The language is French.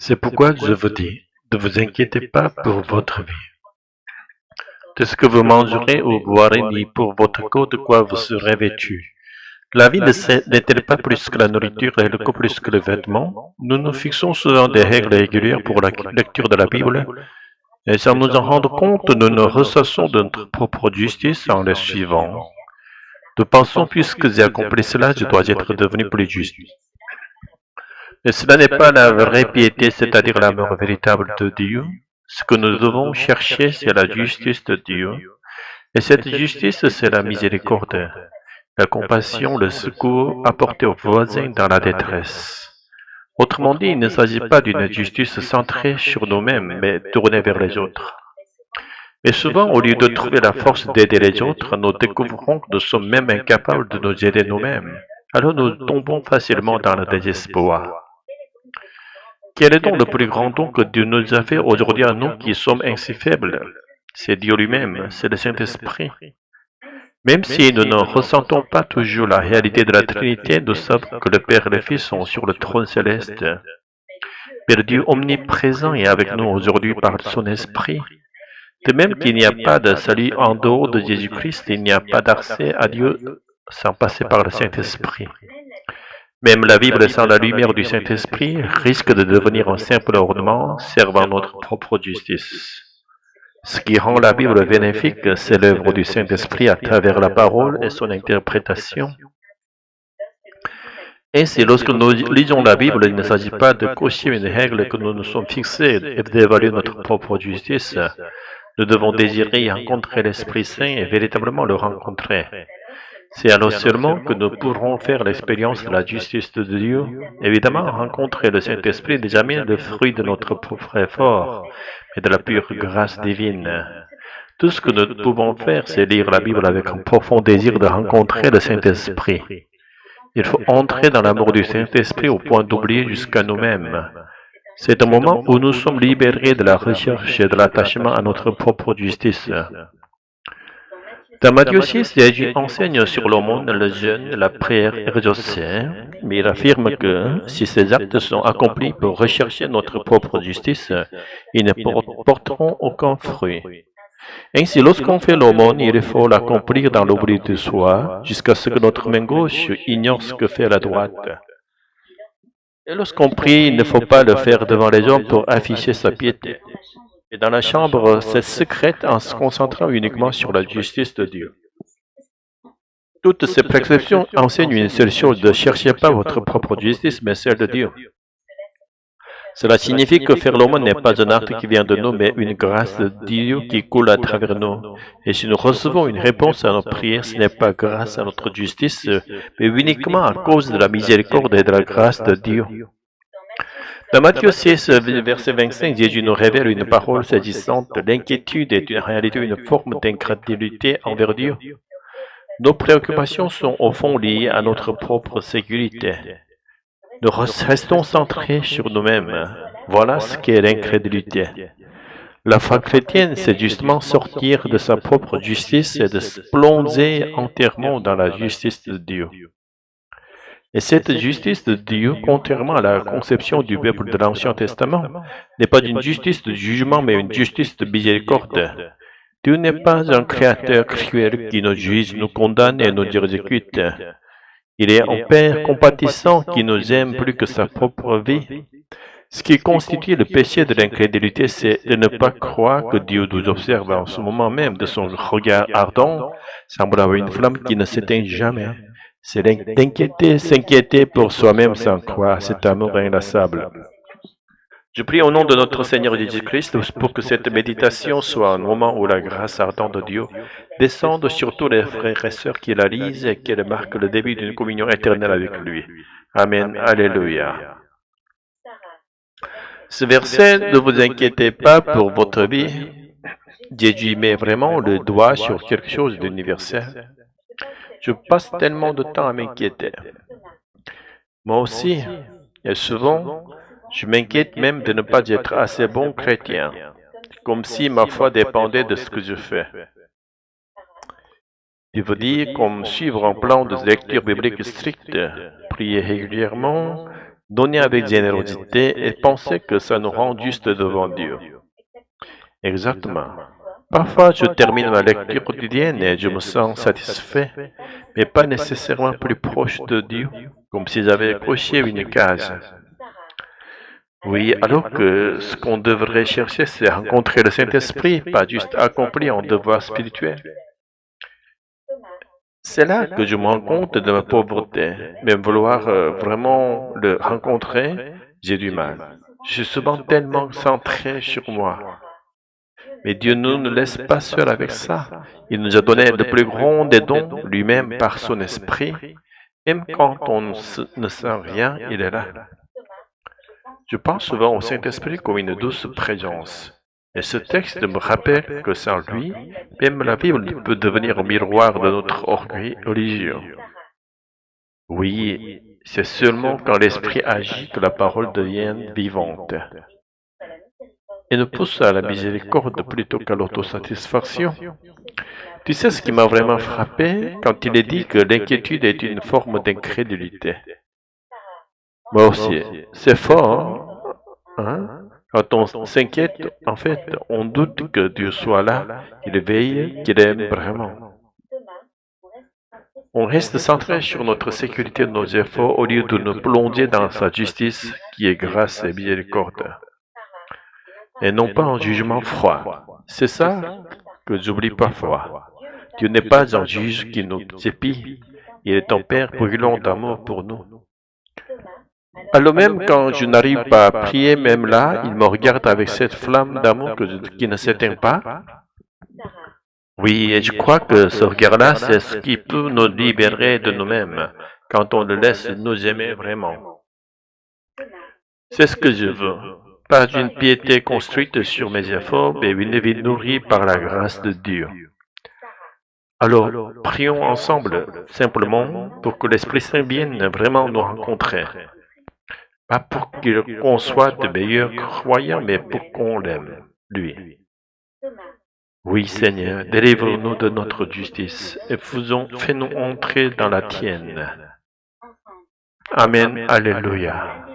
C'est pourquoi je vous dis, ne vous inquiétez pas pour votre vie, de ce que vous mangerez ou boirez, ni pour votre corps de quoi vous serez vêtu. La vie n'est-elle pas plus que la nourriture et le corps plus que le vêtement? Nous nous fixons souvent des règles régulières pour la lecture de la Bible, et sans nous en rendre compte, nous nous ressassons de notre propre justice en les suivant. Nous pensons, puisque j'ai accompli cela, je dois être devenu plus juste. Et cela n'est pas la vraie piété, c'est-à-dire l'amour véritable de Dieu. Ce que nous devons chercher, c'est la justice de Dieu. Et cette justice, c'est la miséricorde, la compassion, le secours apporté aux voisins dans la détresse. Autrement dit, il ne s'agit pas d'une justice centrée sur nous-mêmes, mais tournée vers les autres. Et souvent, au lieu de trouver la force d'aider les autres, nous découvrons que nous sommes même incapables de nous aider nous-mêmes. Alors nous tombons facilement dans le désespoir. Quel est donc le plus grand don que Dieu nous a fait aujourd'hui à nous qui sommes ainsi faibles? C'est Dieu lui-même, c'est le Saint-Esprit. Même si nous ne ressentons pas toujours la réalité de la Trinité, nous savons que le Père et le Fils sont sur le trône céleste. Père Dieu omniprésent est avec nous aujourd'hui par son Esprit. De même qu'il n'y a pas de salut en dehors de Jésus-Christ, il n'y a pas d'accès à Dieu sans passer par le Saint-Esprit. Même la Bible sans la lumière du Saint-Esprit risque de devenir un simple ornement servant notre propre justice. Ce qui rend la Bible bénéfique, c'est l'œuvre du Saint-Esprit à travers la parole et son interprétation. Ainsi, lorsque nous lisons la Bible, il ne s'agit pas de cocher une règle que nous nous sommes fixées et d'évaluer notre propre justice. Nous devons désirer rencontrer l'Esprit Saint et véritablement le rencontrer. C'est alors seulement que nous pourrons faire l'expérience de la justice de Dieu. Évidemment, rencontrer le Saint-Esprit n'est jamais le fruit de notre propre effort, mais de la pure grâce divine. Tout ce que nous pouvons faire, c'est lire la Bible avec un profond désir de rencontrer le Saint-Esprit. Il faut entrer dans l'amour du Saint-Esprit au point d'oublier jusqu'à nous-mêmes. C'est un moment où nous sommes libérés de la recherche et de l'attachement à notre propre justice. Dans Matthieu 6, Jésus enseigne sur l'aumône, le jeûne, la prière exaucée, mais il affirme que si ces actes sont accomplis pour rechercher notre propre justice, ils ne porteront aucun fruit. Ainsi, lorsqu'on fait l'aumône, il faut l'accomplir dans l'oubli de soi, jusqu'à ce que notre main gauche ignore ce que fait la droite. Et lorsqu'on prie, il ne faut pas le faire devant les hommes pour afficher sa piété. Et dans la chambre, c'est secrète en se concentrant uniquement sur la justice de Dieu. Toutes ces prescriptions enseignent une seule chose, ne cherchez pas votre propre justice, mais celle de Dieu. Cela signifie que faire l'aumône n'est pas un acte qui vient de nous, mais une grâce de Dieu qui coule à travers nous. Et si nous recevons une réponse à nos prières, ce n'est pas grâce à notre justice, mais uniquement à cause de la miséricorde et de la grâce de Dieu. Dans Matthieu 6, verset 25, Jésus nous révèle une parole saisissante. L'inquiétude est en réalité une forme d'incrédulité envers Dieu. Nos préoccupations sont au fond liées à notre propre sécurité. Nous restons centrés sur nous-mêmes. Voilà ce qu'est l'incrédulité. La foi chrétienne, c'est justement sortir de sa propre justice et de se plonger entièrement dans la justice de Dieu. Et cette justice de Dieu, contrairement à la conception du peuple de l'Ancien Testament, n'est pas une justice de jugement, mais une justice de miséricorde. Dieu n'est pas un créateur cruel qui nous juge, nous condamne et nous exécute. Il est un Père compatissant qui nous aime plus que sa propre vie. Ce qui constitue le péché de l'incrédulité, c'est de ne pas croire que Dieu nous observe en ce moment même de son regard ardent, semblable à une flamme qui ne s'éteint jamais. C'est s'inquiéter pour soi-même sans croire cet amour inlassable. Je prie au nom de notre Seigneur Jésus-Christ pour que cette méditation soit un moment où la grâce ardente de Dieu descende sur tous les frères et sœurs qui la lisent et qu'elle marque le début d'une communion éternelle avec lui. Amen. Alléluia. Ce verset, ne vous inquiétez pas pour votre vie. Jésus met vraiment le doigt sur quelque chose d'universel. Je passe tellement de temps à m'inquiéter. Moi aussi, et souvent, je m'inquiète même de ne pas être assez bon chrétien, comme si ma foi dépendait de ce que je fais. Je veux dire, comme suivre un plan de lecture biblique strict, prier régulièrement, Donner avec générosité et penser que ça nous rend juste devant Dieu. Exactement. Parfois, je termine ma lecture quotidienne et je me sens satisfait, mais pas nécessairement plus proche de Dieu, comme si j'avais coché une case. Oui, alors que ce qu'on devrait chercher, c'est rencontrer le Saint-Esprit, pas juste accomplir un devoir spirituel. C'est là que je me rends compte de ma pauvreté. Même vouloir vraiment le rencontrer, j'ai du mal. Je suis souvent tellement centré sur moi. Mais Dieu ne nous laisse pas seuls avec ça. Il nous a donné le plus grand des dons, lui-même par son esprit. Même quand on ne sent rien, il est là. Je pense souvent au Saint-Esprit comme une douce présence. Et ce texte me rappelle que sans lui, même la Bible peut devenir un miroir de notre orgueil religieux. Oui, c'est seulement quand l'Esprit agit que la parole devient vivante. Et nous pousse à la miséricorde plutôt qu'à l'autosatisfaction. Tu sais ce qui m'a vraiment frappé quand il est dit que l'inquiétude est une forme d'incrédulité. Moi aussi, c'est fort, hein? Quand on s'inquiète, en fait, on doute que Dieu soit là, qu'il veille, qu'il aime vraiment. On reste centré sur notre sécurité de nos efforts au lieu de nous plonger dans sa justice qui est grâce et miséricorde. Et non pas un jugement froid. C'est ça que j'oublie parfois. Dieu n'est pas un juge qui nous épie. Il est un Père brûlant d'amour pour nous. Alors même quand je n'arrive pas à prier, même là, il me regarde avec cette flamme d'amour qui ne s'éteint pas. Oui, et je crois que ce regard-là, c'est ce qui peut nous libérer de nous-mêmes, quand on le laisse nous aimer vraiment. C'est ce que je veux. Pas une piété construite sur mes efforts, mais une vie nourrie par la grâce de Dieu. Alors, prions ensemble, simplement, pour que l'Esprit Saint vienne vraiment nous rencontrer. Pas pour qu'on soit de meilleurs croyants, mais pour qu'on l'aime, lui. Oui, Seigneur, délivre-nous de notre justice et fais-nous entrer dans la tienne. Amen, Alléluia.